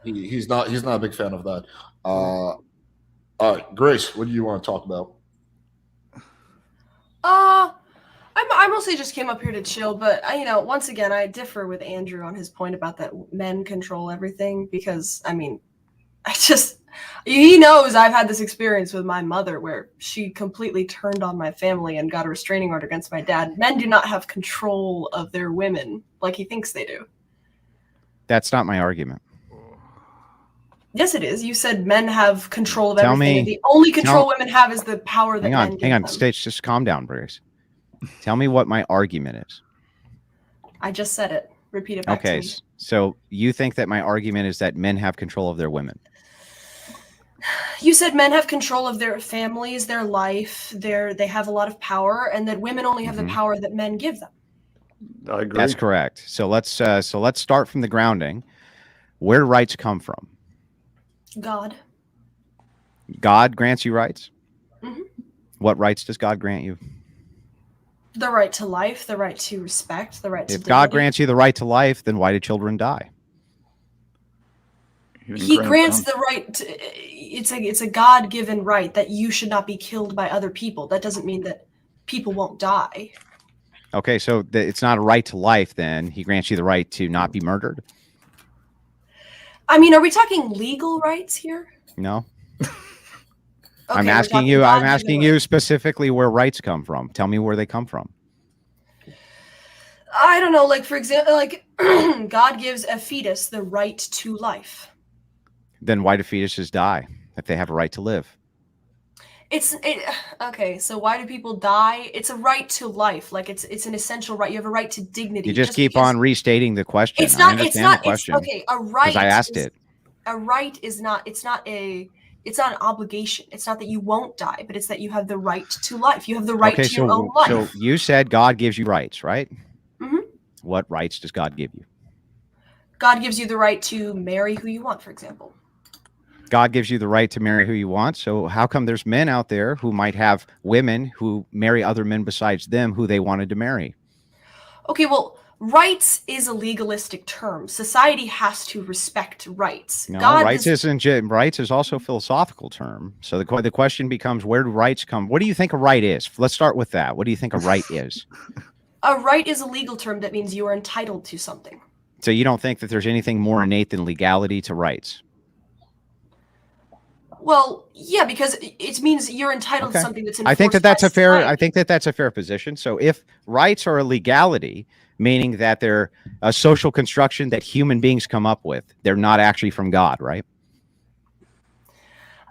he's not a big fan of that. All right, Grace, what do you want to talk about? Uh, I mostly just came up here to chill, but once again, I differ with Andrew on his point about that men control everything because, he knows I've had this experience with my mother where she completely turned on my family and got a restraining order against my dad. Men do not have control of their women like he thinks they do. That's not my argument. Yes, it is. You said men have control of everything. And the only control women have is the power that men give them. Hang on, Stage, just calm down, Bruce. Tell me what my argument is. I just said it. Repeat it back to me. Okay, so you think that my argument is that men have control of their women? You said men have control of their families, their life, they have a lot of power, and that women only have the power that men give them. I agree. That's correct. So let's start from the grounding. Where do rights come from? God. God grants you rights? Mm-hmm. What rights does God grant you? The right to life, the right to respect, the right to dignity. If God grants you the right to life, then why do children die? He grants the right to, it's a God-given right that you should not be killed by other people. That doesn't mean that people won't die. Okay, so it's not a right to life then. He grants you the right to not be murdered? I mean, are we talking legal rights here? No. Okay, I'm asking you specifically where rights come from. Tell me where they come from. I don't know, like for example, like God gives a fetus the right to life. Then why do fetuses die if they have a right to live? Okay, so why do people die? It's a right to life. Like it's an essential right. You have a right to dignity. You just keep on restating the question. It's not the question. Okay, a right. I asked it. A right is not, it's not an obligation. It's not that you won't die, but it's that you have the right to life. You have the right to your own life. So you said God gives you rights, right? Mm-hmm. What rights does God give you? God gives you the right to marry who you want, for example. God gives you the right to marry who you want. So how come there's men out there who might have women who marry other men besides them who they wanted to marry? Okay, well, rights is a legalistic term. Society has to respect rights. No, rights is also a philosophical term. So the question becomes, where do rights come? What do you think a right is? Let's start with that. What do you think a right is? A right is a legal term that means you are entitled to something. So you don't think that there's anything more innate than legality to rights? Well, yeah, because it means you're entitled to something that's enforced. I think that's a fair position. So if rights are a legality, meaning that they're a social construction that human beings come up with, they're not actually from God, right?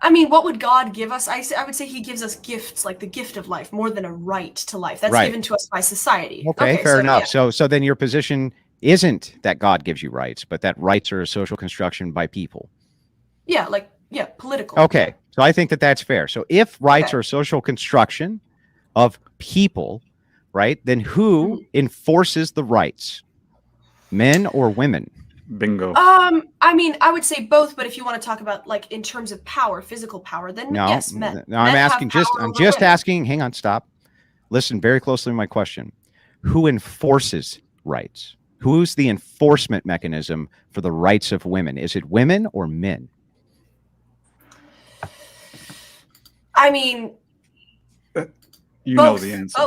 I mean, what would God give us? I would say he gives us gifts, like the gift of life, more than a right to life. That's given to us by society. Okay, fair enough. Yeah. So then your position isn't that God gives you rights, but that rights are a social construction by people. Yeah, political. Okay, so I think that's fair. So if rights are a social construction of people, right, then who enforces the rights? Men or women? Bingo. I mean, I would say both, but if you want to talk about like in terms of power, physical power, then yes, men. No, I'm asking, hang on, stop. Listen very closely to my question. Who enforces rights? Who's the enforcement mechanism for the rights of women? Is it women or men? I mean, you know the answer.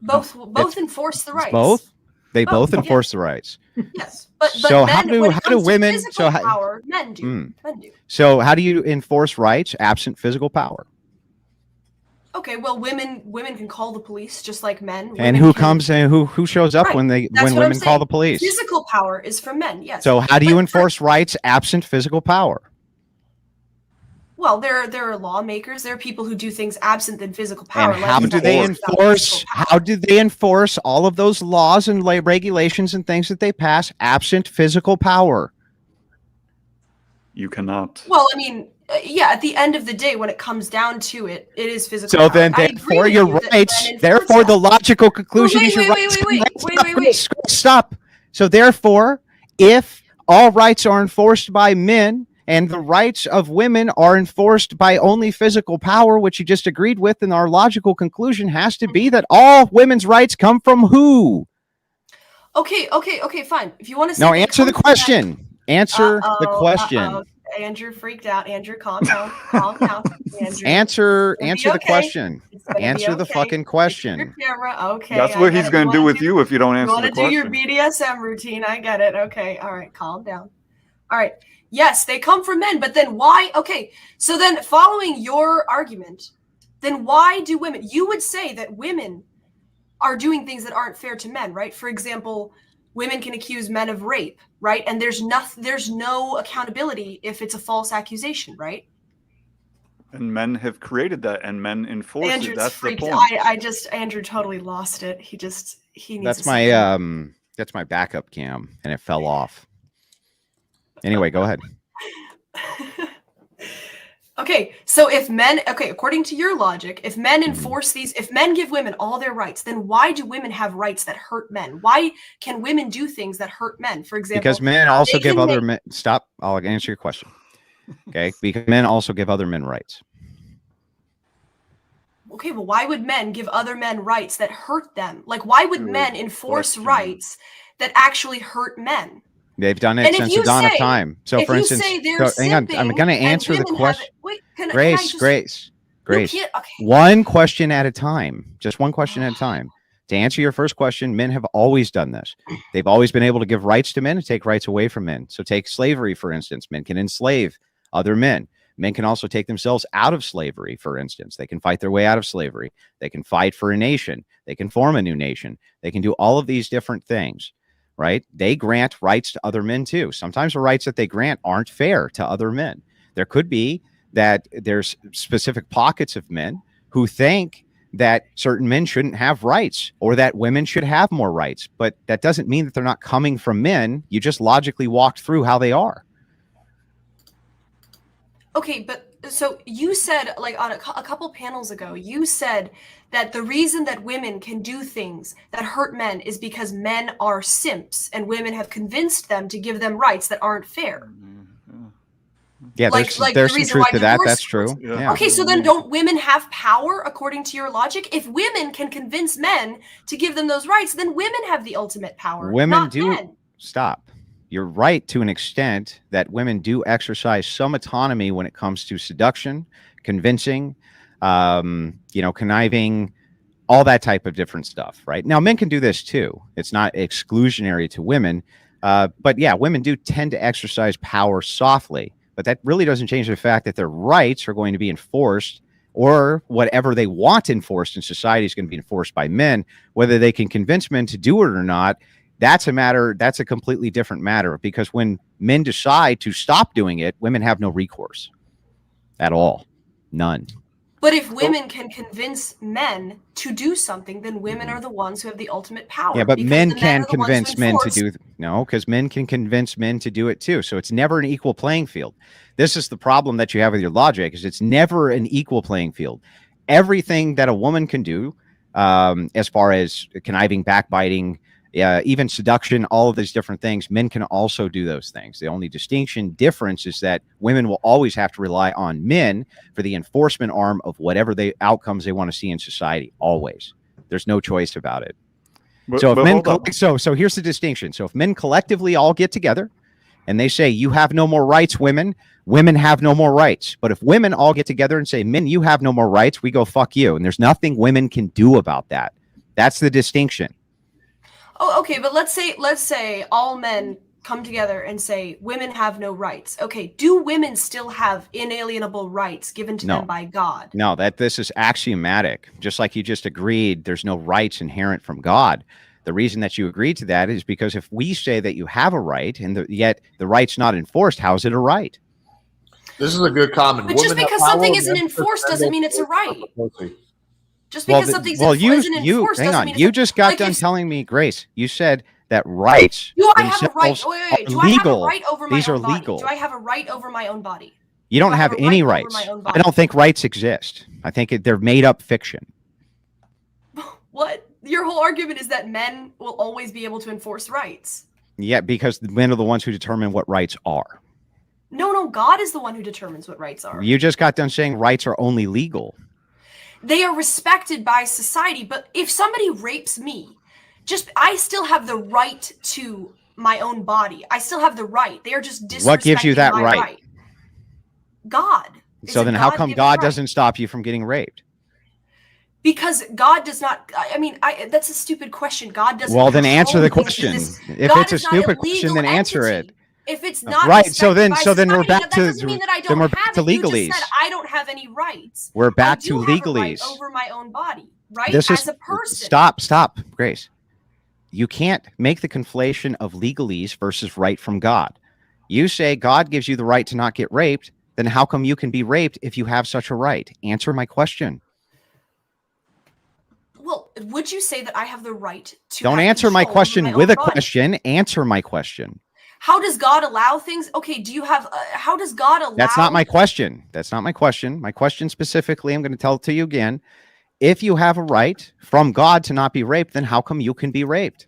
Both enforce the rights. Both? They both enforce the rights. Yes, but so how do women? So power, men do. Men do. So how do you enforce rights absent physical power? Okay, well, women can call the police just like men. And who comes and who shows up when women call the police? Physical power is for men. Yes. So how do you enforce rights absent physical power? Well, there are lawmakers. There are people who do things absent than physical power. And how do they enforce? How do they enforce all of those laws and regulations and things that they pass absent physical power? You cannot. Well, I mean, yeah. At the end of the day, when it comes down to it, it is physical. So then, therefore, your rights. Therefore, the logical conclusion is your rights. Wait. Stop. So therefore, if all rights are enforced by men, and the rights of women are enforced by only physical power, which you just agreed with, and our logical conclusion has to be that all women's rights come from who? Okay, fine. If you want to say answer the question. Answer the question. Andrew freaked out. Andrew, calm down. Calm down. Andrew. Answer the question. Answer the okay. fucking question. Your camera. Okay. That's what he's going to do with you if you don't answer the question. You want to do your BDSM routine. I get it. Okay. All right. Calm down. All right. Yes, they come from men, but then why? Okay. So then following your argument, then why do women, you would say that women are doing things that aren't fair to men, right? For example, women can accuse men of rape, right? And there's no accountability if it's a false accusation, right? And men have created that, and men enforce Andrew's it. That's freaked. the point. Andrew totally lost it. He needs. That's my backup cam, and it fell off. Anyway, go ahead. Okay, so according to your logic, if men enforce these, if men give women all their rights, then why do women have rights that hurt men? Why can women do things that hurt men? For example, because men also give other men. Stop. I'll answer your question. Okay, because men also give other men rights. Okay, well, why would men give other men rights that hurt them? Like, why would men enforce rights that actually hurt men? They've done it since the dawn of time. So, for instance, hang on, I'm going to answer the question. Grace. One question at a time. Just one question at a time. To answer your first question, men have always done this. They've always been able to give rights to men and take rights away from men. So take slavery, for instance. Men can enslave other men. Men can also take themselves out of slavery, for instance. They can fight their way out of slavery. They can fight for a nation. They can form a new nation. They can do all of these different things, right? They grant rights to other men too. Sometimes the rights that they grant aren't fair to other men. There could be that there's specific pockets of men who think that certain men shouldn't have rights or that women should have more rights. But that doesn't mean that they're not coming from men. You just logically walked through how they are. Okay, but so you said, like on a couple panels ago, you said that the reason that women can do things that hurt men is because men are simps and women have convinced them to give them rights that aren't fair. Yeah, there's some truth to that. That's true. Yeah. Okay, so then don't women have power according to your logic? If women can convince men to give them those rights, then women have the ultimate power. Women do. Men. Stop. You're right to an extent that women do exercise some autonomy when it comes to seduction, convincing, conniving, all that type of different stuff, right? Now, men can do this too. It's not exclusionary to women. But yeah, women do tend to exercise power softly, but that really doesn't change the fact that their rights are going to be enforced, or whatever they want enforced in society is going to be enforced by men. Whether they can convince men to do it or not, that's a completely different matter, because when men decide to stop doing it, women have no recourse at all. None. But if women can convince men to do something, then women are the ones who have the ultimate power. Yeah, but men can convince men to do because men can convince men to do it too. So it's never an equal playing field. This is the problem that you have with your logic, is it's never an equal playing field. Everything that a woman can do, as far as conniving, backbiting, even seduction, all of these different things, men can also do those things. The only difference is that women will always have to rely on men for the enforcement arm of whatever outcomes they want to see in society. Always. There's no choice about it. So here's the distinction. So if men collectively all get together and they say, you have no more rights, women have no more rights. But if women all get together and say, men, you have no more rights, we go, fuck you. And there's nothing women can do about that. That's the distinction. Oh, okay, but let's say all men come together and say women have no rights. Okay, do women still have inalienable rights given to them by God? No, this is axiomatic. Just like you just agreed, there's no rights inherent from God. The reason that you agreed to that is because if we say that you have a right and yet the right's not enforced, how is it a right? This is a good comment. But just because something isn't enforced doesn't mean it's a right. Just because something's isn't enforced doesn't mean you just got done telling me, Grace. You said that rights do I have a right? Wait. Do I have a right over my own body? Legal. Do I have a right over my own body? You don't have any rights. I don't think rights exist. I think they're made up fiction. What? Your whole argument is that men will always be able to enforce rights. Yeah, because the men are the ones who determine what rights are. No, God is the one who determines what rights are. You just got done saying rights are only legal. They are respected by society, but if somebody rapes me, I still have the right to my own body. I still have the right. They are just disrespecting What gives you that my right? God. It's So a then how come God-given God right. doesn't stop you from getting raped? Because God does not. I mean, that's a stupid question. God doesn't. Well, then answer the control things question. exist. If God it's a is not a stupid question, legal then answer it. entity. If it's not Right. So respected then, by so then we're society, back that to doesn't mean that I then don't we're have back to it. You just said legalese. I don't have any rights. We're back I to do have a right legalese. over my own body, right? This As is a person. stop, Grace. You can't make the conflation of legalese versus right from God. You say God gives you the right to not get raped. Then how come you can be raped if you have such a right? Answer my question. Well, would you say that I have the right to? Don't have answer my control over question my with own a body? question. Answer my question. How does God allow things? Okay, do you have? How does God allow? That's not my question. That's not my question. My question specifically, I'm going to tell it to you again. If you have a right from God to not be raped, then how come you can be raped?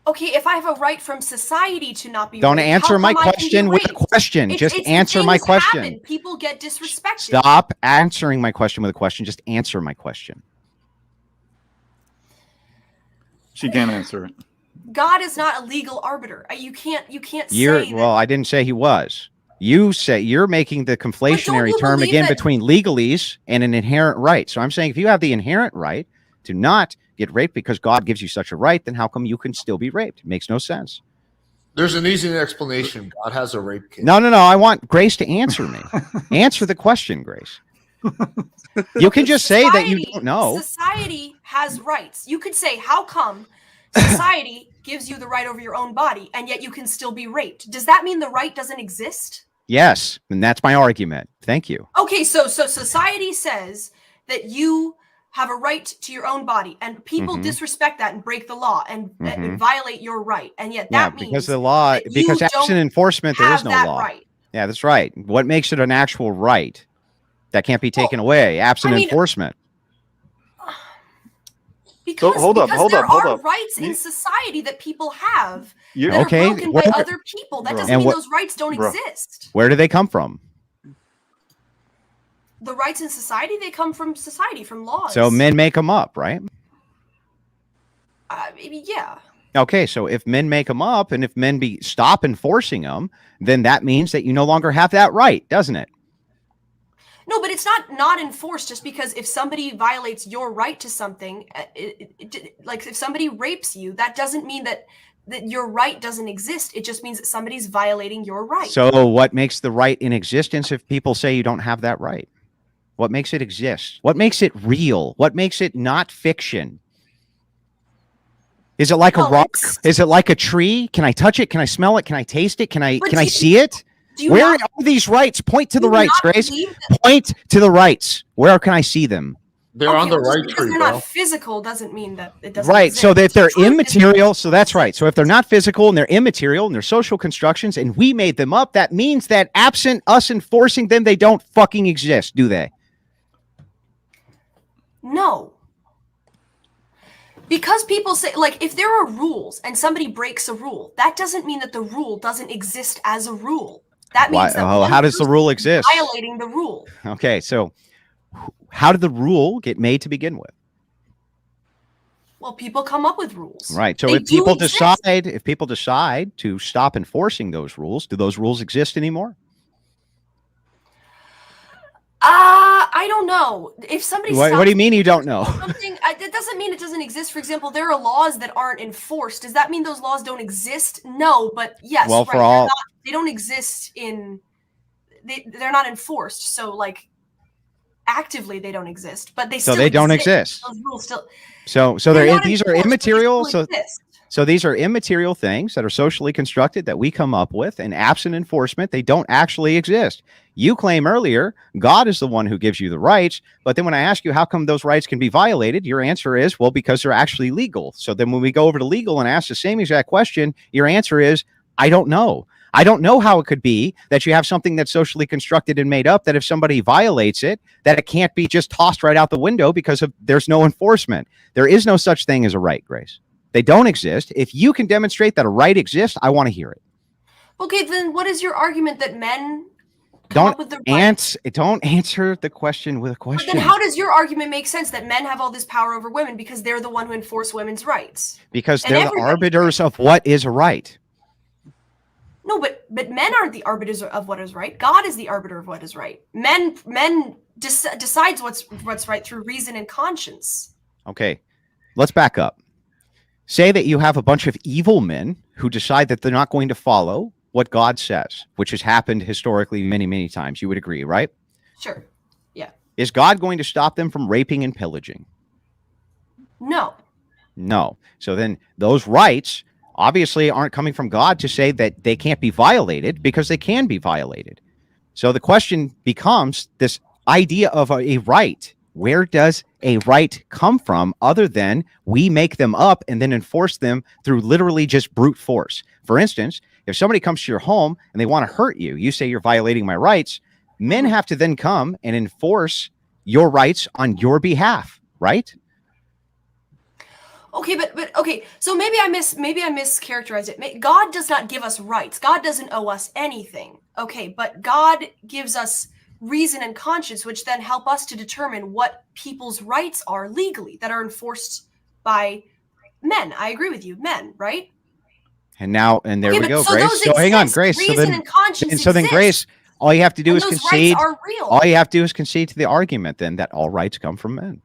Okay, if I have a right from society to not be Don't raped, answer how my come I can be question with a raped? question. Just It's answer my things question. happen. People get disrespected. Stop answering my question with a question. Just answer my question. She can't answer it. God is not a legal arbiter. You can't You're say well, that. I didn't say he was. You say you're making the conflationary you term believe again that- between legalese and an inherent right. So I'm saying if you have the inherent right to not get raped because God gives you such a right, then how come you can still be raped? It makes no sense. There's an easy explanation. God has a rape kit. No. I want Grace to answer me. Answer the question, Grace. You can just say that you don't know. Society has rights. You could say, how come society gives you the right over your own body and yet you can still be raped? Does that mean the right doesn't exist? Yes, and that's my argument. Thank you. Okay, so society says that you have a right to your own body, and people disrespect that and break the law and violate your right, and yet that means because the law, that you because absent don't enforcement, there is have no that law. right. Yeah, that's right. What makes it an actual right that can't be taken away? Absent enforcement. Because, hold up. there are rights in society that people have that are broken by other people. That doesn't mean those rights don't exist. Where do they come from? The rights in society, they come from society, from laws. So men make them up, right? Maybe, yeah. Okay, so if men make them up and if men stop enforcing them, then that means that you no longer have that right, doesn't it? No, but it's not enforced just because if somebody violates your right to something, like if somebody rapes you, that doesn't mean that your right doesn't exist. It just means that somebody's violating your right. So what makes the right in existence if people say you don't have that right? What makes it exist? What makes it real? What makes it not fiction? Is it like a rock? Is it like a tree? Can I touch it? Can I smell it? Can I taste it? Can I see it? Where are these rights? Point to the rights, Grace. Point to the rights. Where can I see them? They're on the right tree, they're bro. not physical doesn't mean that it doesn't Right. exist. So that they're immaterial. So that's right. So if they're not physical and they're immaterial and they're social constructions and we made them up, that means that absent us enforcing them, they don't fucking exist, do they? No. Because people say, like, if there are rules and somebody breaks a rule, that doesn't mean that the rule doesn't exist as a rule. That means that how does the rule exist? Violating the rule. Okay, so how did the rule get made to begin with? Well, people come up with rules. Right. So if people decide to stop enforcing those rules, do those rules exist anymore? I don't know. If somebody what do you mean you don't know? Something that doesn't mean it doesn't exist. For example, there are laws that aren't enforced. Does that mean those laws don't exist? No, but yes. Well, right. They don't exist they're not enforced. So like actively they don't exist, but they still don't exist. Those rules still. So these are immaterial. So these are immaterial things that are socially constructed that we come up with, and absent enforcement, they don't actually exist. You claim earlier God is the one who gives you the rights, but then when I ask you how come those rights can be violated, your answer is, well, because they're actually legal. So then when we go over to legal and ask the same exact question, your answer is, I don't know. I don't know how it could be that you have something that's socially constructed and made up that if somebody violates it, that it can't be just tossed right out the window because there's no enforcement. There is no such thing as a right, Grace. They don't exist. If you can demonstrate that a right exists, I want to hear it. Okay, then what is your argument that men come up with the right. Don't answer the question with a But question. then how does your argument make sense that men have all this power over women because they're the one who enforce women's rights? Because And they're the everybody's arbiters of what is right. No, but men aren't the arbiters of what is right. God is the arbiter of what is right. Men decides what's right through reason and conscience. Okay, let's back up. Say that you have a bunch of evil men who decide that they're not going to follow what God says, which has happened historically many, many times. You would agree, right? Sure. Yeah. Is God going to stop them from raping and pillaging? No. No. So then those rights obviously aren't coming from God to say that they can't be violated, because they can be violated. So the question becomes this idea of a right. Where does a right come from other than we make them up and then enforce them through literally just brute force? For instance, if somebody comes to your home and they want to hurt you, you say you're violating my rights. Men have to then come and enforce your rights on your behalf, right? Okay, but okay. So maybe I mischaracterized it. God does not give us rights. God doesn't owe us anything. Okay, but God gives us reason and conscience, which then help us to determine what people's rights are legally that are enforced by men. I agree with you, men, right? And there we go, so Grace. those So hang on, exist. Grace. Reason and conscience then Grace, exist. all you have to do And is those concede. rights are real. All you have to do is concede to the argument then that all rights come from men.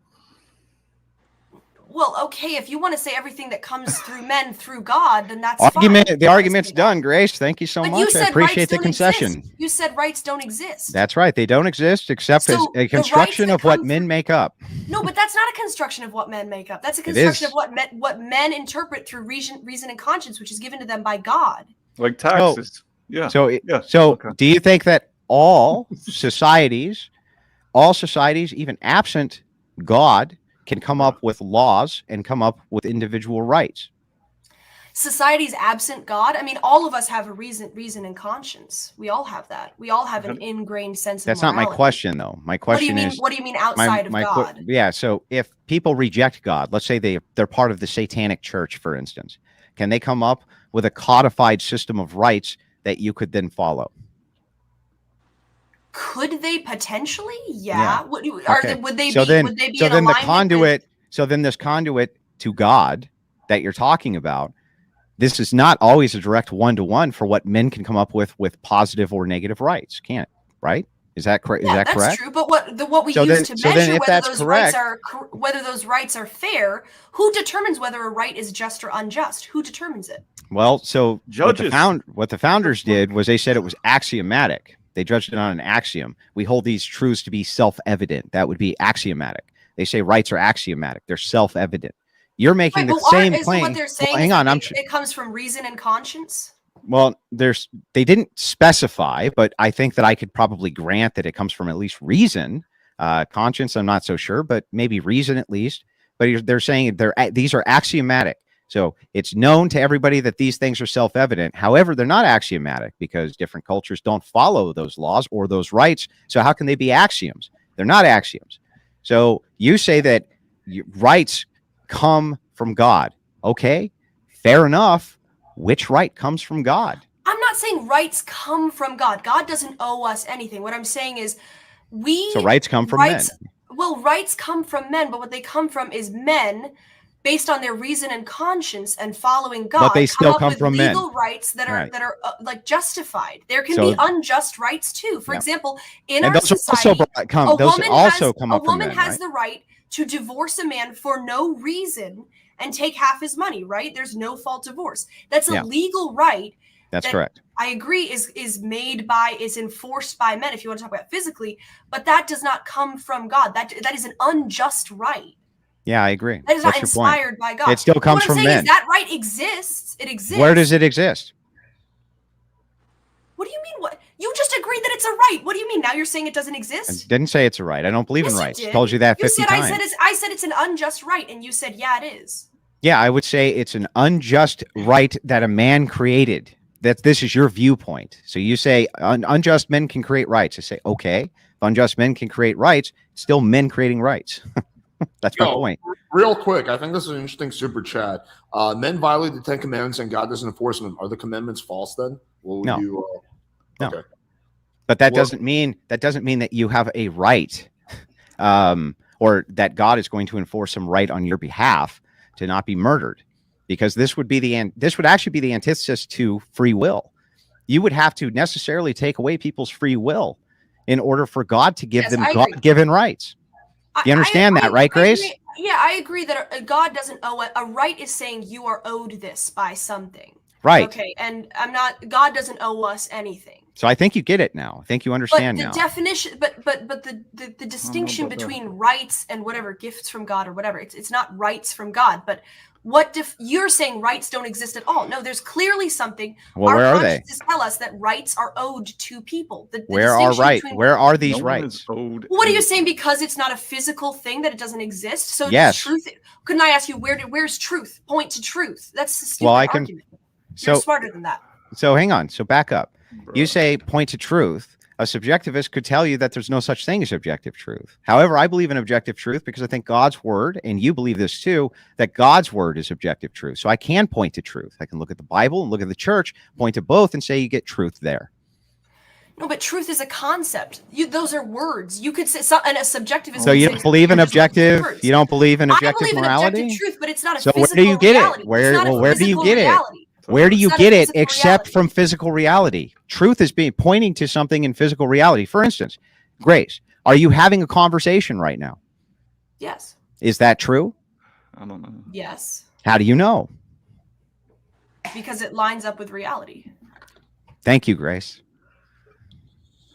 Well, okay, if you want to say everything that comes through men through God, then that's Argument. fine. The argument's done, Grace. Thank you so But much. you said I appreciate rights the don't concession. exist. You said rights don't exist. That's right. They don't exist except So as the a rights construction that of what come men make up. No, but that's not a construction of what men make up. That's a It construction is. of what men interpret through reason and conscience, which is given to them by God. Like taxes. So Okay. do you think that all societies, even absent God, can come up with laws and come up with individual rights? Societies absent God. I mean, all of us have a reason and conscience. We all have that. We all have an ingrained sense of That's not morality. my question, though. My question is, what do you mean outside of God? Yeah. So if people reject God, let's say they're part of the satanic church, for instance, can they come up with a codified system of rights that you could then follow? Could they potentially? Yeah. Would they be so then in alignment so then this conduit to God that you're talking about, this is not always a direct one-to-one for what men can come up with positive or negative rights. Can't, right? Is that correct? Yeah, is that that's correct? true. But what we use to measure whether those rights are fair, who determines whether a right is just or unjust? Who determines it? Well, so Judges. what the founders did was they said it was axiomatic. They judged it on an axiom. We hold these truths to be self-evident. That would be axiomatic. They say rights are axiomatic. They're self-evident. You're making the same claim. What they're saying hang on, it comes from reason and conscience. Well, they didn't specify, but I think that I could probably grant that it comes from at least reason. Conscience, I'm not so sure, but maybe reason at least. But they're saying these are axiomatic. So it's known to everybody that these things are self-evident. However, they're not axiomatic because different cultures don't follow those laws or those rights. So how can they be axioms? They're not axioms. So you say that rights come from God. Okay, fair enough. Which right comes from God? I'm not saying rights come from God. God doesn't owe us anything. What I'm saying is So rights come from men. Well, rights come from men, but what they come from is men based on their reason and conscience and following God. But they still come from men. Legal rights that are like justified. There can be unjust rights too. For example, in our society, a woman has the right to divorce a man for no reason and take half his money, right? There's no fault divorce. That's a legal right. That's correct. I agree is enforced by men if you want to talk about physically, but that does not come from God. That is an unjust right. Yeah, I agree. That is not inspired by God. It still comes from men. That right exists. It exists. Where does it exist? What do you mean? What? You just agreed that it's a right. What do you mean? Now you're saying it doesn't exist? I didn't say it's a right. I don't believe in rights. I told you that 50 times. I said it's an unjust right, and you said, yeah, it is. Yeah, I would say it's an unjust right that a man created. That this is your viewpoint. So you say unjust men can create rights. I say, okay, if unjust men can create rights, it's still men creating rights. That's my point. Real quick, I think this is an interesting super chat. Men violate the 10 Commandments and God doesn't enforce them. Are the commandments false then? No. Okay. But that Well- doesn't mean that you have a right, or that God is going to enforce some right on your behalf to not be murdered, because this would actually be the antithesis to free will. You would have to necessarily take away people's free will in order for God to give Yes, them I agree. God-given rights. You understand that, right, Grace? Yeah, I agree that God doesn't owe it. A right is saying you are owed this by something. Right. Okay, and God doesn't owe us anything. So I think you get it now. I think you understand But the now. definition, but the distinction about that. between rights and whatever gifts from God or whatever, it's not rights from God. But you're saying rights don't exist at all? No, there's clearly something. Well, Our where are they? consciences tell us that rights are owed to people. The Where are distinction right? between- Where are these No one rights? is owed What are you anything. saying? Because it's not a physical thing, that it doesn't exist. So Yes. does truth? Couldn't I ask you where's truth? Point to truth. That's a stupid Well, I can- argument. You're So smarter than that. hang on. So back up. Bro. You say point to truth. A subjectivist could tell you that there's no such thing as objective truth. However, I believe in objective truth because I think God's word, and you believe this too, that God's word is objective truth. So I can point to truth. I can look at the Bible and look at the church, point to both, and say you get truth there. No, but truth is a concept. Those are words. You could say, and a subjectivist. So would you say don't believe in you're just looking for objective? words. You don't believe in I objective believe in morality? objective truth, but it's not a So physical where do you get reality. it? Where It's not a where do you physical get it? reality. Where do you It's not a get it physical except reality. from physical reality? Truth is being pointing to something in physical reality. For instance, Grace, are you having a conversation right now? Yes. Is that true? I don't know. Yes. How do you know? Because it lines up with reality. Thank you, Grace.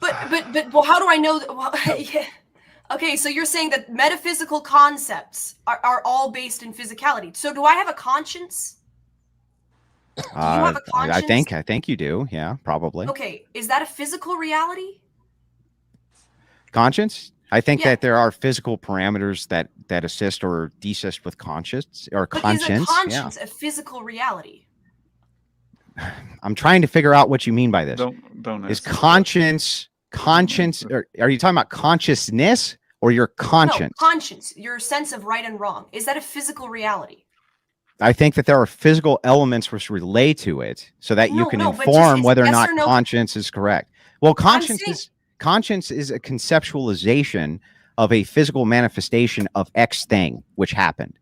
But well, how do I know that? Well, yeah. Okay, so you're saying that metaphysical concepts are all based in physicality. So do I have a conscience? Do you have a conscience? I think you do. Yeah, probably. Okay, is that a physical reality? Conscience? I think Yeah. that there are physical parameters that assist or desist with conscience or But conscience. is a conscience a physical reality? Yeah. I'm trying to figure out what you mean by this. Don't Is answer that. conscience, or are you talking about consciousness or your conscience? No, conscience, your sense of right and wrong. Is that a physical reality? I think that there are physical elements which relate to it so that you can No, but inform it's whether or yes not or no. conscience is correct. Well, conscience saying- is a conceptualization of a physical manifestation of X thing which happened.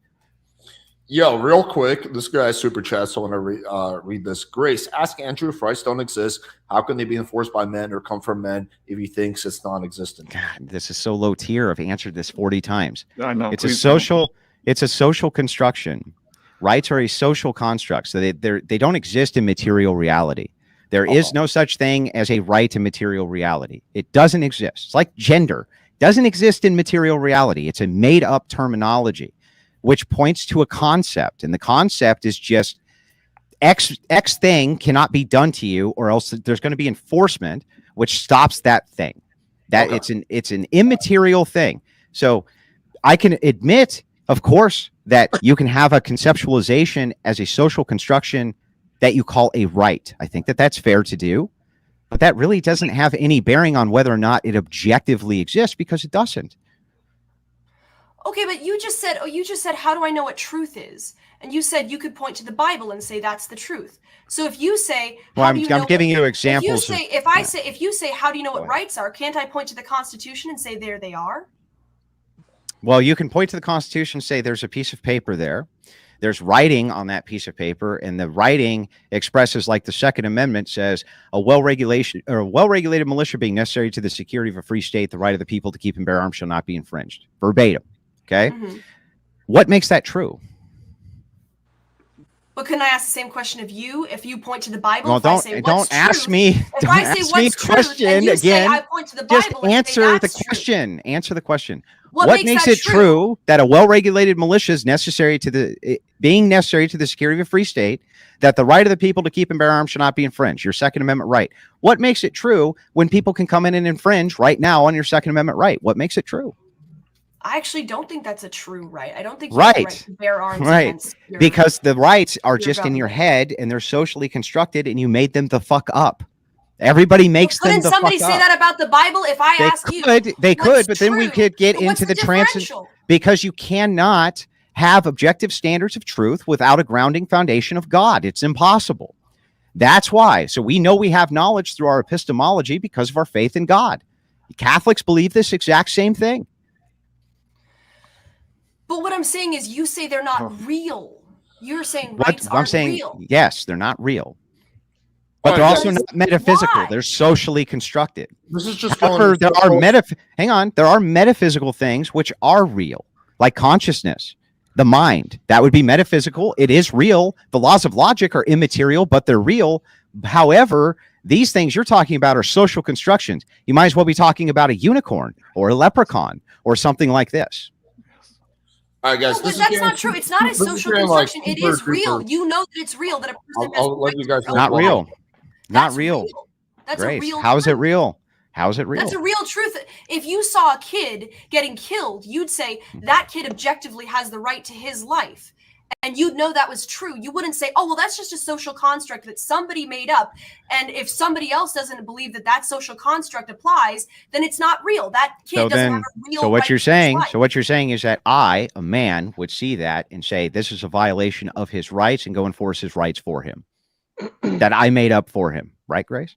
Yo, real quick, this guy's super chat, so I want to read this. Grace, ask Andrew if rights don't exist. How can they be enforced by men or come from men if he thinks it's non-existent? God, this is so low tier. I've answered this 40 times. I know. It's a please don't. social construction. Rights are a social construct, so they don't exist in material reality. There is no such thing as a right to material reality. It doesn't exist. It's like gender. It doesn't exist in material reality. It's a made-up terminology, which points to a concept, and the concept is just X thing cannot be done to you, or else there's going to be enforcement which stops that thing. That it's an immaterial thing. So I can admit, of course, that you can have a conceptualization as a social construction that you call a right. I think that that's fair to do, but that really doesn't have any bearing on whether or not it objectively exists, because it doesn't. Okay, but you just said, how do I know what truth is? And you said you could point to the Bible and say that's the truth. So if you say, Well, how do you know I'm giving you if examples. you say, how do you know what rights are? Can't I point to the Constitution and say there they are? Well, you can point to the Constitution and say there's a piece of paper there. There's writing on that piece of paper, and the writing expresses, like the Second Amendment says, a well-regulated militia being necessary to the security of a free state, the right of the people to keep and bear arms shall not be infringed. Verbatim. Okay. Mm-hmm. What makes that true? But can I ask the same question of you? If you point to the Bible, Well, if I say, don't what's ask truth? me. If Don't I say ask me a what's truth, question and you say again. I point to the Bible, Just and say answer the that's true. question. Answer the question. What makes that it true that a well-regulated militia is necessary to the security of a free state, that the right of the people to keep and bear arms should not be infringed, your Second Amendment right? What makes it true when people can come in and infringe right now on your Second Amendment right? What makes it true? I actually don't think that's a true right. I don't think you have the right to bear arms against your, Because the rights are your just in your government. head, and they're socially constructed, and you made them the fuck up. Everybody makes them Couldn't the somebody fuck say up. that about the Bible? If I ask you, They could, what's but then we true? could get But what's into the differential? because you cannot have objective standards of truth without a grounding foundation of God. It's impossible. That's why. So we know we have knowledge through our epistemology because of our faith in God. Catholics believe this exact same thing. But what I'm saying is, you say they're not real. You're saying But rights I'm aren't saying, real. yes, they're not real. But they're also not metaphysical. They're socially constructed. This is just However, there are metaphysical things which are real, like consciousness, the mind. That would be metaphysical. It is real. The laws of logic are immaterial, but they're real. However, these things you're talking about are social constructions. You might as well be talking about a unicorn or a leprechaun or something like this. All right, guys. No, but that's not true. It's not a social construction. It is real. You know that it's real. That a person I'll let you guys know. Not real. Not real. That's Grace, a real. how is it real? How is it real? That's a real truth. If you saw a kid getting killed, you'd say that kid objectively has the right to his life. And you'd know that was true. You wouldn't say, oh, well, that's just a social construct that somebody made up. And if somebody else doesn't believe that that social construct applies, then it's not real. That kid doesn't have a real So what right you're to his saying, life. so what you're saying is that I, a man, would see that and say this is a violation of his rights and go enforce his rights for him. That I made up for him. Right, Grace?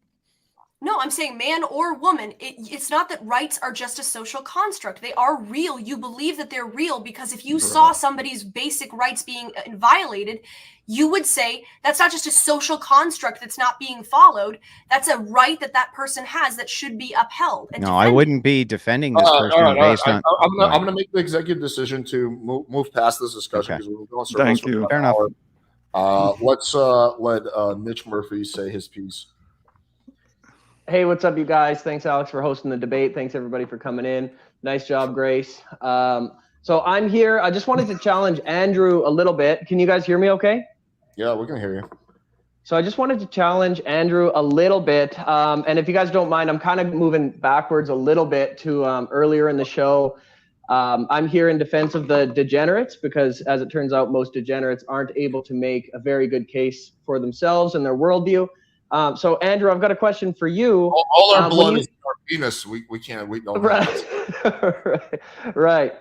No, I'm saying man or woman. It's not that rights are just a social construct. They are real. You believe that they're real because if you saw somebody's basic rights being violated, you would say that's not just a social construct that's not being followed. That's a right that that person has that should be upheld. And no, I wouldn't be defending this person based on. I'm going to make the executive decision to move past this discussion because we're going circles. Thank you. Fair enough. Let's let Mitch Murphy say his piece. Hey, what's up, you guys? Thanks, Alex, for hosting the debate. Thanks, everybody, for coming in. Nice job, Grace. So I'm here. I just wanted to challenge Andrew a little bit. Can you guys hear me okay? Yeah, we can hear you. So I just wanted to challenge Andrew a little bit. And if you guys don't mind, I'm kind of moving backwards a little bit to earlier in the show. I'm here in defense of the degenerates because, as it turns out, most degenerates aren't able to make a very good case for themselves and their worldview. So, Andrew, I've got a question for you. All our blood is in our penis. We don't. Right. Right.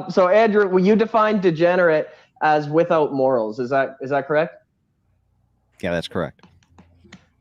So, Andrew, will you define degenerate as without morals? Is that correct? Yeah, that's correct.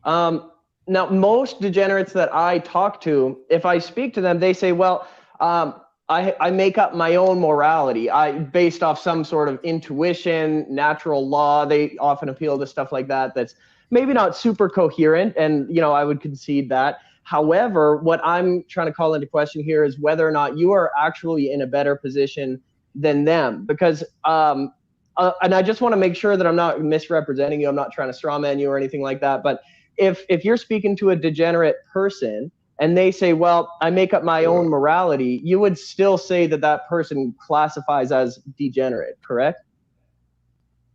Now, most degenerates that I talk to, if I speak to them, they say, well, I make up my own morality. Based off some sort of intuition, natural law. They often appeal to stuff like that. That's maybe not super coherent, and I would concede that. However, what I'm trying to call into question here is whether or not you are actually in a better position than them. Because, and I just want to make sure that I'm not misrepresenting you. I'm not trying to strawman you or anything like that. But if you're speaking to a degenerate person and they say, well, I make up my own morality, you would still say that that person classifies as degenerate, correct?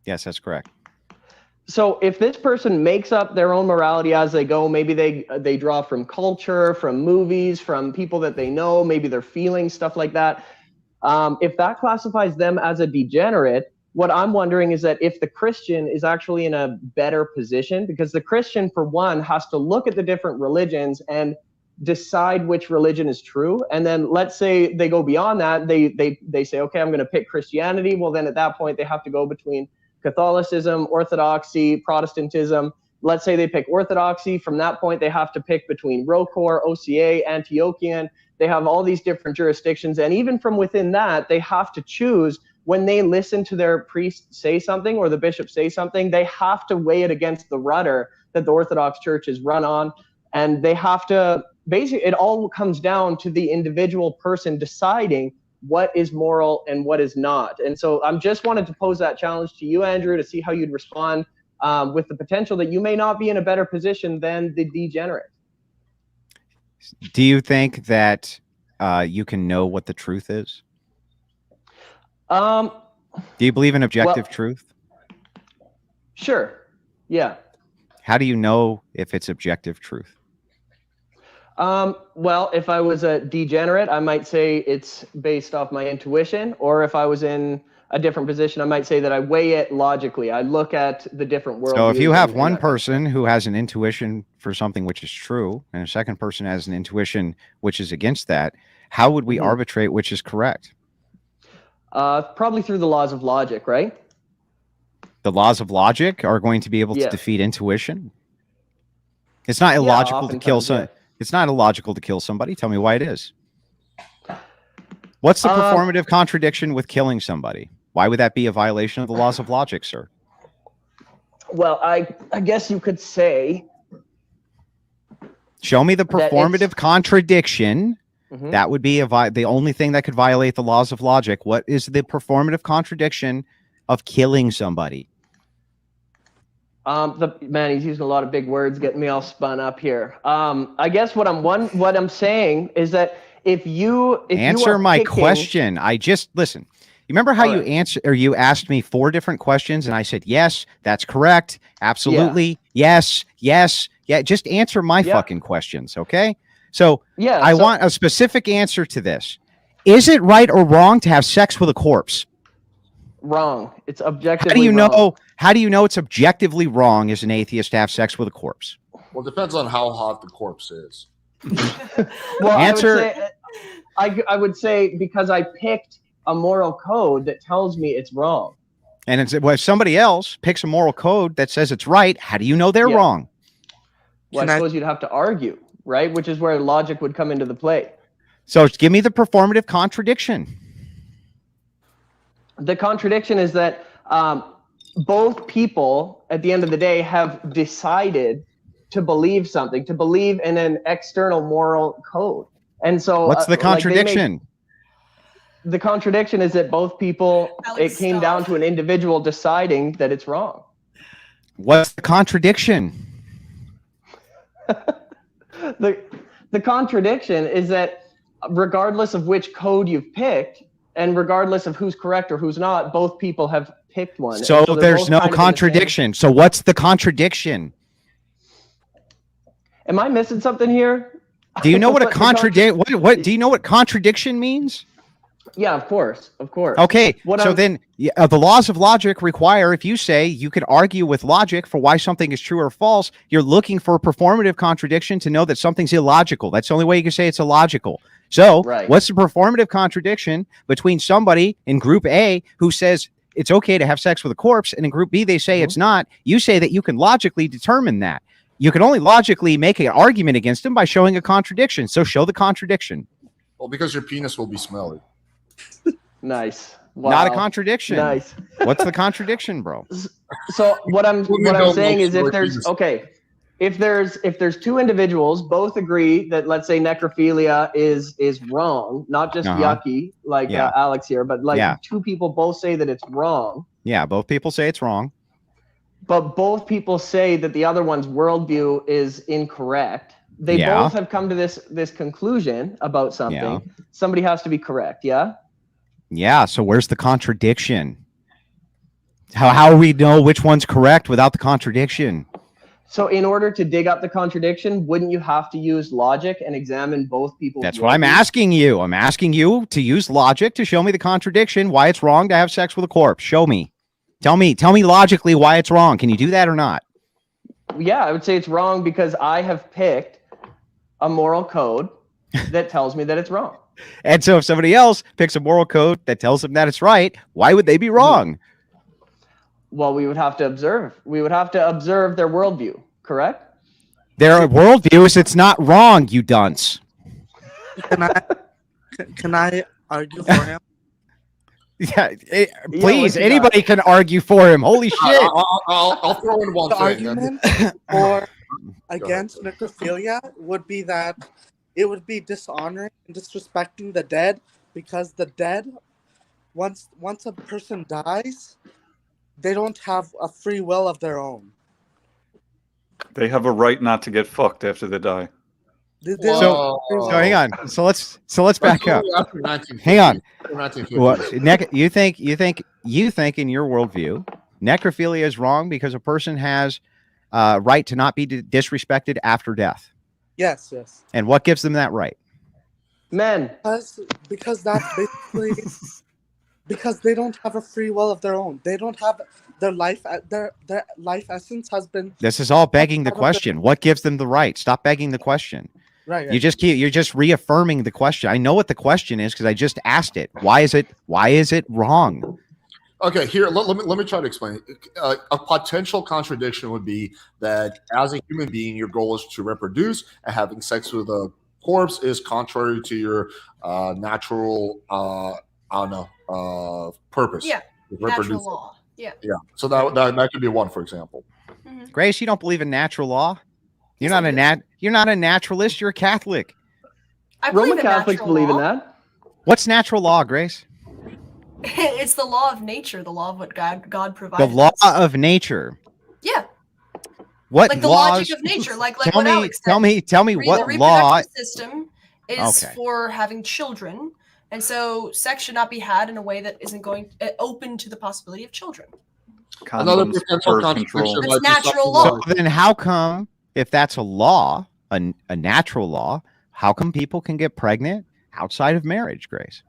Yes, that's correct. So if this person makes up their own morality as they go, maybe they draw from culture, from movies, from people that they know, maybe their feelings, stuff like that. If that classifies them as a degenerate, what I'm wondering is that if the Christian is actually in a better position, because the Christian, for one, has to look at the different religions and decide which religion is true. And then let's say they go beyond that, they say, okay, I'm going to pick Christianity. Well, then at that point, they have to go between Catholicism, Orthodoxy, Protestantism. Let's say they pick Orthodoxy. From that point, they have to pick between ROCOR, OCA, Antiochian. They have all these different jurisdictions. And even from within that, they have to choose when they listen to their priest say something or the bishop say something, they have to weigh it against the rudder that the Orthodox Church is run on. And they have to, basically, it all comes down to the individual person deciding what is moral and what is not. And so I'm just wanted to pose that challenge to you, Andrew, to see how you'd respond with the potential that you may not be in a better position than the degenerate. Do you think that you can know what the truth is? Do you believe in objective truth? Sure. Yeah. How do you know if it's objective truth? Well, if I was a degenerate, I might say it's based off my intuition, or if I was in a different position, I might say that I weigh it logically. I look at the different worldviews. So if you have one person who has an intuition for something which is true, and a second person has an intuition which is against that, how would we arbitrate which is correct? Probably through the laws of logic, right? The laws of logic are going to be able to defeat intuition? It's not illogical to kill oftentimes, It's not illogical to kill somebody. Tell me why it is. What's the performative contradiction with killing somebody? Why would that be a violation of the laws of logic, sir? Well, I guess you could say. Show me the performative contradiction. Mhm. That would be the only thing that could violate the laws of logic. What is the performative contradiction of killing somebody? Man, he's using a lot of big words, getting me all spun up here. I guess what I'm saying is that if you Answer are my picking, question. I just listen. You remember how you answer, or you asked me 4 different questions, and I said yes, that's correct, absolutely, yes, yes, yeah. Just answer my fucking questions, okay? So I want a specific answer to this. Is it right or wrong to have sex with a corpse? Wrong. It's objectively How do you wrong. know? How do you know it's objectively wrong as an atheist to have sex with a corpse? Well, it depends on how hot the corpse is. Well, Answer. I would say because I picked a moral code that tells me it's wrong. And it's, well, if somebody else picks a moral code that says it's right, how do you know they're wrong? Well, I suppose you'd have to argue, right? Which is where logic would come into the play. So give me the performative contradiction. The contradiction is that both people, at the end of the day, have decided to believe something, to believe in an external moral code. And so what's the contradiction? The contradiction is that both people, Alex, it came down to an individual deciding that it's wrong. What's the contradiction? The contradiction is that regardless of which code you've picked, and regardless of who's correct or who's not, both people have picked one. So they're there's both no kind of in the contradiction. So what's the contradiction? Am I missing something here? Do you know what a contradiction? What do you know what contradiction means? Yeah, of course, of course. Okay, then the laws of logic require, if you say you could argue with logic for why something is true or false, you're looking for a performative contradiction to know that something's illogical. That's the only way you can say it's illogical. So what's the performative contradiction between somebody in group A who says it's okay to have sex with a corpse, and in group B they say it's not? You say that you can logically determine that. You can only logically make an argument against them by showing a contradiction. So show the contradiction. Well, because your penis will be smelly. Nice. Wow. Not a contradiction. Nice. What's the contradiction, bro? So what I'm saying is if there's two individuals both agree that, let's say, necrophilia is wrong, not just yucky like Alex here, but like two people both say that it's wrong. Yeah, both people say it's wrong. But both people say that the other one's worldview is incorrect. They both have come to this conclusion about something. Yeah. Somebody has to be correct, yeah? Yeah, so where's the contradiction? How do we know which one's correct without the contradiction? So in order to dig up the contradiction, wouldn't you have to use logic and examine both people's That's what I'm asking you. I'm asking you to use logic to show me the contradiction, why it's wrong to have sex with a corpse. Show me. Tell me logically why it's wrong. Can you do that or not? Yeah, I would say it's wrong because I have picked a moral code that tells me that it's wrong. And so if somebody else picks a moral code that tells them that it's right, why would they be wrong? Well, we would have to observe. We would have to observe their worldview, correct? Their worldview is it's not wrong, you dunce. Can I argue for him? Yeah, please, anybody can argue for him. Holy shit. I'll throw in one The thing. argument for against necrophilia would be that it would be dishonoring and disrespecting the dead, because the dead, once a person dies, they don't have a free will of their own. They have a right not to get fucked after they die. So hang on. So let's back up. Hang on. What, you think in your worldview, necrophilia is wrong because a person has right to not be disrespected after death? Yes. And what gives them that right? Men. Because that's basically because they don't have a free will of their own. They don't have their life essence has been. This is all begging the question. What gives them the right? Stop begging the question. Right. You're just reaffirming the question. I know what the question is because I just asked it. Why is it wrong? Okay, here, let me try to explain. A potential contradiction would be that as a human being, your goal is to reproduce, and having sex with a corpse is contrary to your natural, I don't know, purpose. Yeah, with natural reproducing. law. Yeah. Yeah, so that could be one, for example. Mhm. Grace, you don't believe in natural law? You're Yes, not I a do. you're not a naturalist, you're a Catholic. I believe Roman in Catholics natural believe in law. that. What's natural law, Grace? It's the law of nature, the law of what God The provided law us. of nature. Yeah, What like the laws? logic of nature, like Tell what me, Alex said. tell me The what reproductive law. system is Okay. for having children, and so sex should not be had in a way that isn't going open to the possibility of children. Another Condoms, potential birth contradiction control. That's might be natural something law. So then how come, if that's a law, a natural law, how come people can get pregnant outside of marriage, Grace?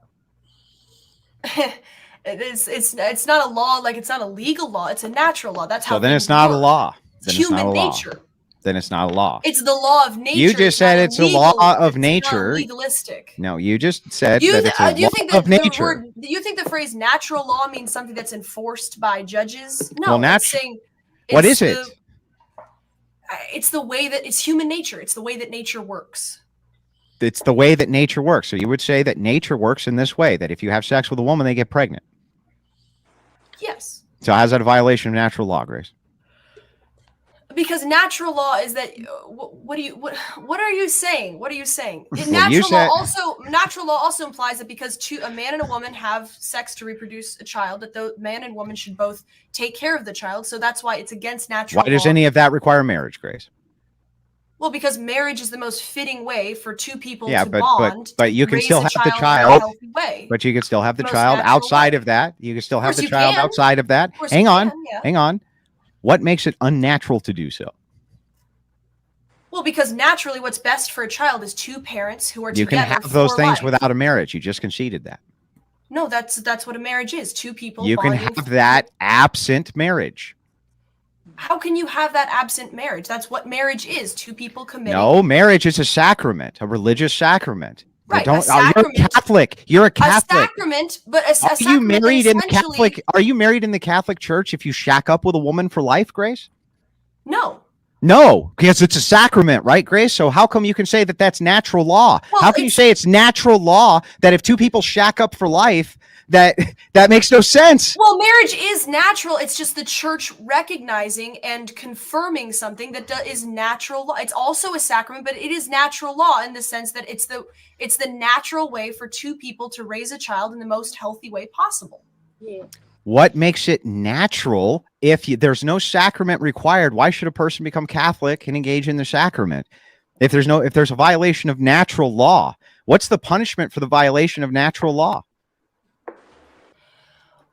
It's not a law, like it's not a legal law, it's a natural law. That's how So then things it's not a work. law. It's Then it's not a human law. nature. Then it's not a law. It's the law of nature. You just said it's a law of It's not nature. legalistic. No, you just said Do you, that it's a do you law think that of nature. do you think the phrase natural law means something that's enforced by judges? No, Well, it's saying What it's is it? it's the way that it's human nature. It's the way that nature works. It's the way that nature works. So you would say that nature works in this way, that if you have sex with a woman, they get pregnant. Yes. So how's that a violation of natural law, Grace? Because natural law is that what are you saying? What are you saying? Well, you said- Natural law also implies that because a man and a woman have sex to reproduce a child, that the man and woman should both take care of the child. So that's why it's against natural Why does law. any of that require marriage, Grace? Well, because marriage is the most fitting way for two people Yeah, to but bond. but you can raise still a have the in a child. healthy way. But you can still have the Most child natural outside way. of that. You can still Of have course the you child can. outside of that. Of course Hang you on. can, yeah. Hang on. What makes it unnatural to do so? Well, because naturally, what's best for a child is two parents who are You can together have those for things life. without a marriage. You just conceded that. No, that's what a marriage is. Two people. You can bonding have for- that absent marriage. How can you have that absent marriage? That's what marriage is. Two people committing. No, marriage is a sacrament, a religious sacrament. Right, Don't, a sacrament. You're a Catholic. You're a A Catholic. sacrament, but a Are sacrament you married in the essentially- Catholic? Are you married in the Catholic Church if you shack up with a woman for life, Grace? No. No, because it's a sacrament, right, Grace? So how come you can say that that's natural law? Well, How can you say it's natural law that if two people shack up for life, that makes no sense? Well, marriage is natural. It's just the church recognizing and confirming something that is natural law. It's also a sacrament, but it is natural law in the sense that it's the natural way for two people to raise a child in the most healthy way possible. Yeah. What makes it natural if there's no sacrament required? Why should a person become Catholic and engage in the sacrament? If there's a violation of natural law, what's the punishment for the violation of natural law?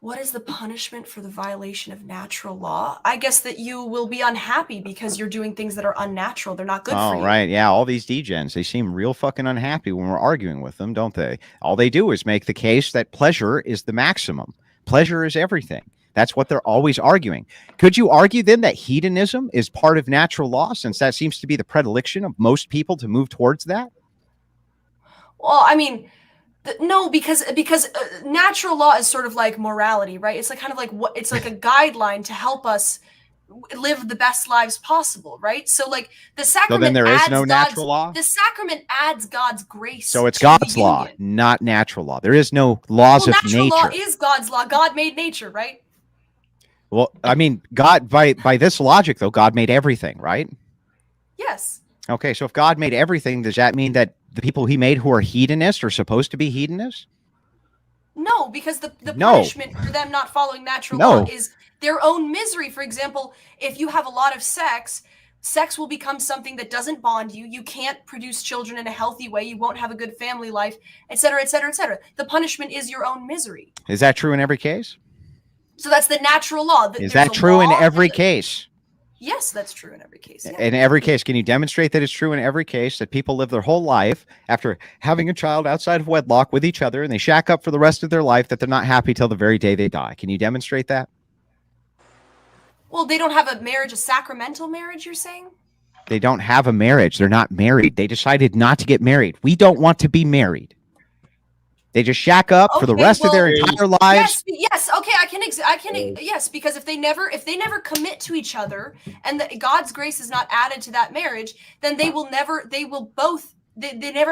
What is the punishment for the violation of natural law? I guess that you will be unhappy because you're doing things that are unnatural. They're not good for you. Oh, right. Yeah. All these degens, they seem real fucking unhappy when we're arguing with them, don't they? All they do is make the case that pleasure is the maximum. Pleasure is everything. That's what they're always arguing. Could you argue then that hedonism is part of natural law, since that seems to be the predilection of most people to move towards that? Well, I mean, no, because natural law is sort of like morality, right? It's like kind of like it's like a guideline to help us live the best lives possible, right? So like the sacrament. So then there is adds no God's- natural law? The sacrament adds God's grace. So it's to the God's law, union. not natural law. There is no laws Well, of natural nature. law is God's law. God made nature, right? Well, I mean, God, by this logic, though, God made everything, right? Yes. Okay, so if God made everything, does that mean that the people he made who are hedonists are supposed to be hedonists? No, because the No. punishment for them not following natural No. law is their own misery. For example, if you have a lot of sex will become something that doesn't bond you. You can't produce children in a healthy way. You won't have a good family life, et cetera, et cetera, et cetera. The punishment is your own misery. Is that true in every case? So that's the natural law. Is There's that a true in law every and- case? Yes, that's true in every case. Yeah. In every case, can you demonstrate that it's true in every case that people live their whole life after having a child outside of wedlock with each other and they shack up for the rest of their life, that they're not happy till the very day they die? Can you demonstrate that? Well, they don't have a marriage, a sacramental marriage, you're saying? They don't have a marriage. They're not married. They decided not to get married. We don't want to be married. They just shack up for the Okay, rest of their well, entire lives. Yes. Okay, yes, because if they never commit to each other, and God's grace is not added to that marriage, then they never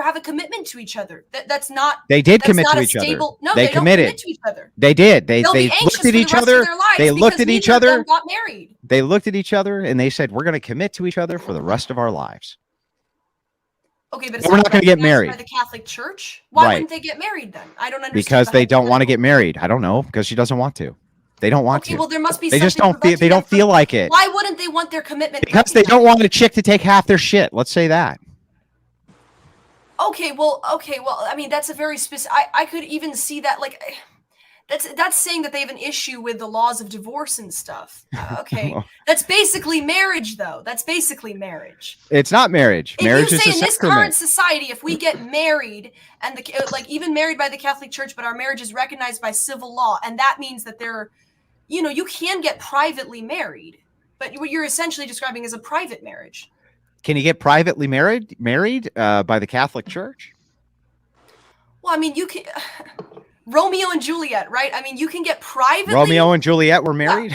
have a commitment to each other. That's not. They did that's commit not to a each other. stable, No, They they don't committed. commit to each other. They did. They They'll be looked anxious at for the each rest other. of their lives They looked at because each neither of other. them got married. They looked at each other and they said, "We're going to commit to each other for the rest of our lives." Okay, but But we're not going to get married by the Catholic Church. Why Right. wouldn't they get married then? I don't understand. because the they don't want to hypothetical. get married. I don't know, because she doesn't want to. They don't want Okay, to. well, there must be. They just something don't feel. They preventing don't them from- feel like it Why wouldn't they want their commitment? because they don't want a chick to take half their shit. Let's say that. Okay, well, I mean, that's a very specific. I could even see that, like, that's saying that they have an issue with the laws of divorce and stuff. Okay, that's basically marriage, though. That's basically marriage. It's not marriage. If Marriage you is say a in this sacrament. current society, if we get married and even married by the Catholic Church, but our marriage is recognized by civil law, and that means that you can get privately married, but what you're essentially describing is a private marriage. Can you get privately married by the Catholic Church? Well, I mean, you can. Romeo and Juliet, right? I mean, you can get privately. Romeo and Juliet were married.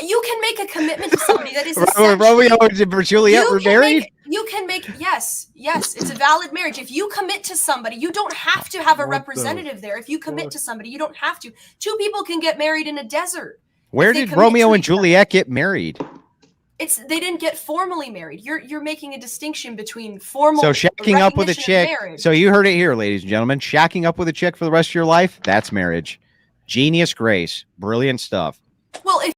You can make a commitment to somebody that is Romeo and Juliet were married. You can make yes, it's a valid marriage. If you commit to somebody, you don't have to have a representative there. If you commit to somebody, you don't have to. Two people can get married in a desert. Where did Romeo and Juliet get married? They didn't get formally married. You're making a distinction between formal. So shacking up with a chick. Marriage. So you heard it here, ladies and gentlemen. Shacking up with a chick for the rest of your life, that's marriage. Genius Grace. Brilliant stuff. Well, if